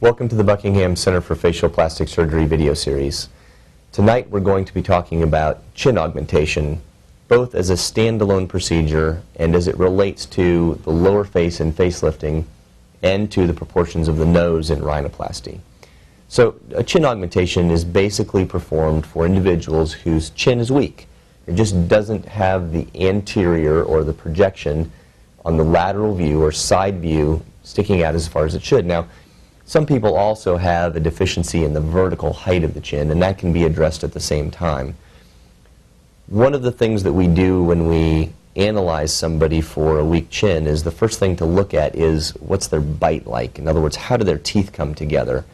Welcome to the Buckingham Center for Facial Plastic Surgery video series. Tonight we're going to be talking about chin augmentation, both as a standalone procedure and as it relates to the lower face in facelifting and to the proportions of the nose in rhinoplasty. So a chin augmentation is basically performed for individuals whose chin is weak. It just doesn't have the anterior or the projection on the lateral view or side view sticking out as far as it should. Now, some people also have a deficiency in the vertical height of the chin, and that can be addressed at the same time. One of the things that we do when we analyze somebody for a weak chin is the first thing to look at is what's their bite like. In other words, how do their teeth come together?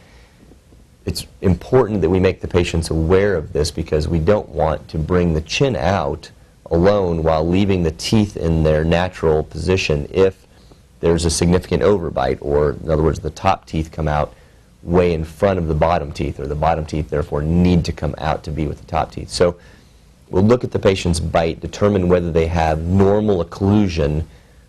It's important that we make the patients aware of this because we don't want to bring the chin out alone while leaving the teeth in their natural position if there's a significant overbite, or in other words, the top teeth come out way in front of the bottom teeth, or the bottom teeth therefore need to come out to be with the top teeth. So we'll look at the patient's bite, determine whether they have normal occlusion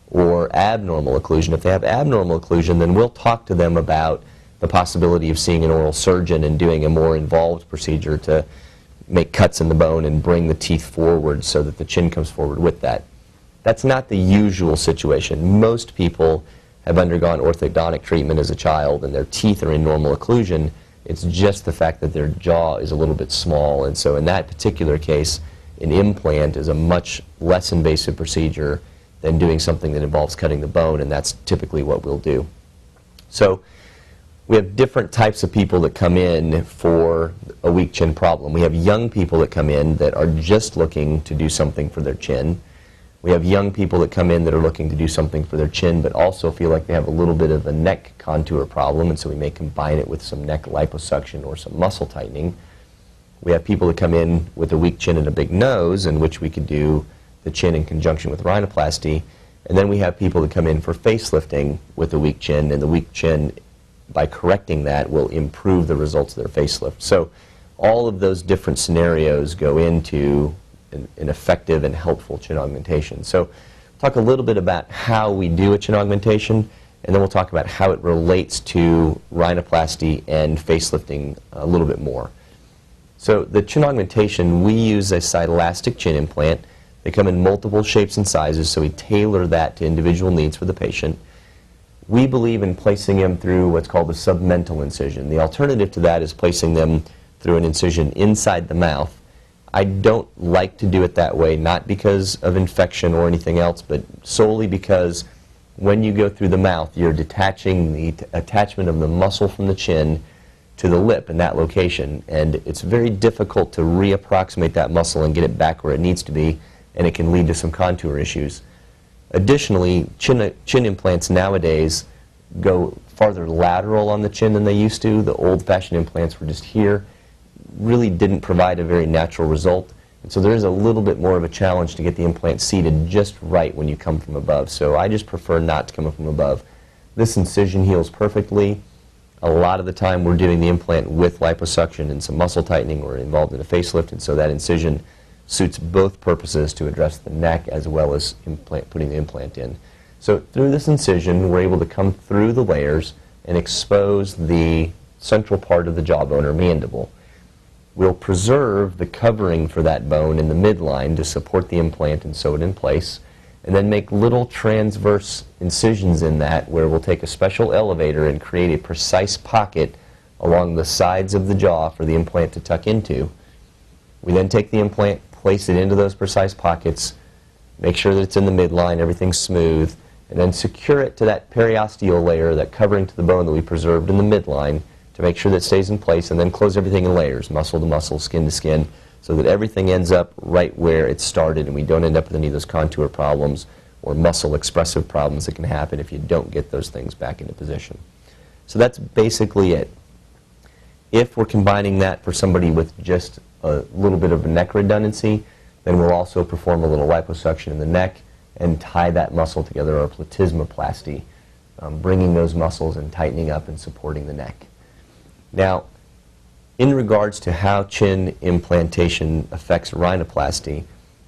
or abnormal occlusion. If they have abnormal occlusion, then we'll talk to them about the possibility of seeing an oral surgeon and doing a more involved procedure to make cuts in the bone and bring the teeth forward so that the chin comes forward with that. That's not the usual situation. Most people have undergone orthodontic treatment as a child and their teeth are in normal occlusion. It's just the fact that their jaw is a little bit small, and so in that particular case, an implant is a much less invasive procedure than doing something that involves cutting the bone, and that's typically what we'll do. So we have different types of people that come in for a weak chin problem. We have young people that come in that are just looking to do something for their chin. We have young people that come in that are looking to do something for their chin but also feel like they have a little bit of a neck contour problem, and so we may combine it with some neck liposuction or some muscle tightening. We have people that come in with a weak chin and a big nose, in which we could do the chin in conjunction with rhinoplasty. And then we have people that come in for facelifting with a weak chin, and the weak chin, by correcting that, will improve the results of their facelift. So all of those different scenarios go into an effective and helpful chin augmentation. So talk a little bit about how we do a chin augmentation, and then we'll talk about how it relates to rhinoplasty and facelifting a little bit more. So the chin augmentation, we use a side-elastic chin implant. They come in multiple shapes and sizes, so we tailor that to individual needs for the patient. We believe in placing them through what's called a submental incision. The alternative to that is placing them through an incision inside the mouth. I don't like to do it that way, not because of infection or anything else, but solely because when you go through the mouth, you're detaching the attachment of the muscle from the chin to the lip in that location, and it's very difficult to reapproximate that muscle and get it back where it needs to be, and it can lead to some contour issues. Additionally, chin implants nowadays go farther lateral on the chin than they used to. The old-fashioned implants were just here, really didn't provide a very natural result, and so there is a little bit more of a challenge to get the implant seated just right when you come from above. So I just prefer not to come from above. This incision heals perfectly. A lot of the time we're doing the implant with liposuction and some muscle tightening. We're involved in a facelift, and so that incision suits both purposes to address the neck as well as putting the implant in. So through this incision, we're able to come through the layers and expose the central part of the jawbone or mandible. We'll preserve the covering for that bone in the midline to support the implant and sew it in place, and then make little transverse incisions in that where we'll take a special elevator and create a precise pocket along the sides of the jaw for the implant to tuck into. We then take the implant, place it into those precise pockets, make sure that it's in the midline, everything's smooth, and then secure it to that periosteal layer, that covering to the bone that we preserved in the midline, to make sure that it stays in place, and then close everything in layers, muscle to muscle, skin to skin, so that everything ends up right where it started and we don't end up with any of those contour problems or muscle expressive problems that can happen if you don't get those things back into position. So that's basically it. If we're combining that for somebody with just a little bit of a neck redundancy, then we'll also perform a little liposuction in the neck and tie that muscle together, or platysmoplasty, bringing those muscles and tightening up and supporting the neck. Now, in regards to how chin implantation affects rhinoplasty,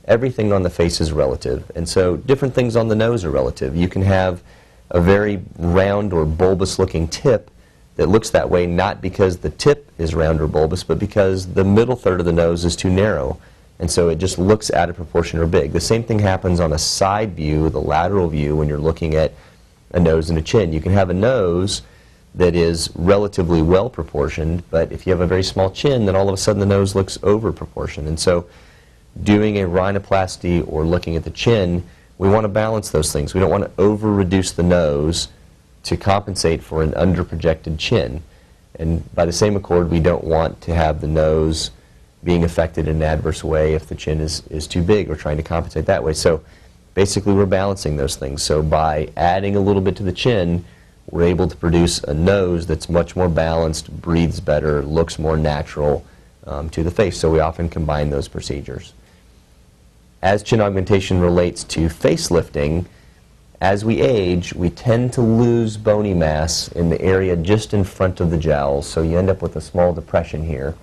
everything on the face is relative, and so different things on the nose are relative. You can have a very round or bulbous looking tip that looks that way, not because the tip is round or bulbous, but because the middle third of the nose is too narrow. And so it just looks out of proportion or big. The same thing happens on a side view, the lateral view, when you're looking at a nose and a chin. You can have a nose that is relatively well proportioned, but if you have a very small chin, then all of a sudden the nose looks over proportioned. And so doing a rhinoplasty or looking at the chin, we want to balance those things. We don't want to over reduce the nose to compensate for an under projected chin. And by the same accord, we don't want to have the nose being affected in an adverse way if the chin is too big. We're trying to compensate that way. So basically we're balancing those things. So by adding a little bit to the chin, we're able to produce a nose that's much more balanced, breathes better, looks more natural to the face. So we often combine those procedures. As chin augmentation relates to facelifting, as we age, we tend to lose bony mass in the area just in front of the jowls, so you end up with a small depression here.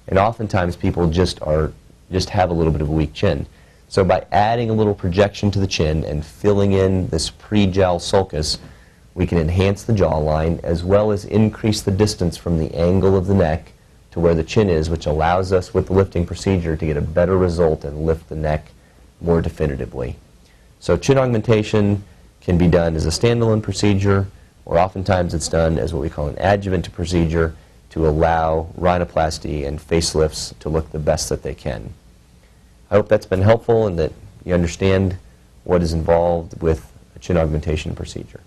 And oftentimes people just have a little bit of a weak chin. So by adding a little projection to the chin and filling in this pre-jowl sulcus, we can enhance the jawline as well as increase the distance from the angle of the neck to where the chin is, which allows us with the lifting procedure to get a better result and lift the neck more definitively. So chin augmentation can be done as a standalone procedure, or oftentimes it's done as what we call an adjuvant procedure to allow rhinoplasty and facelifts to look the best that they can. I hope that's been helpful and that you understand what is involved with a chin augmentation procedure.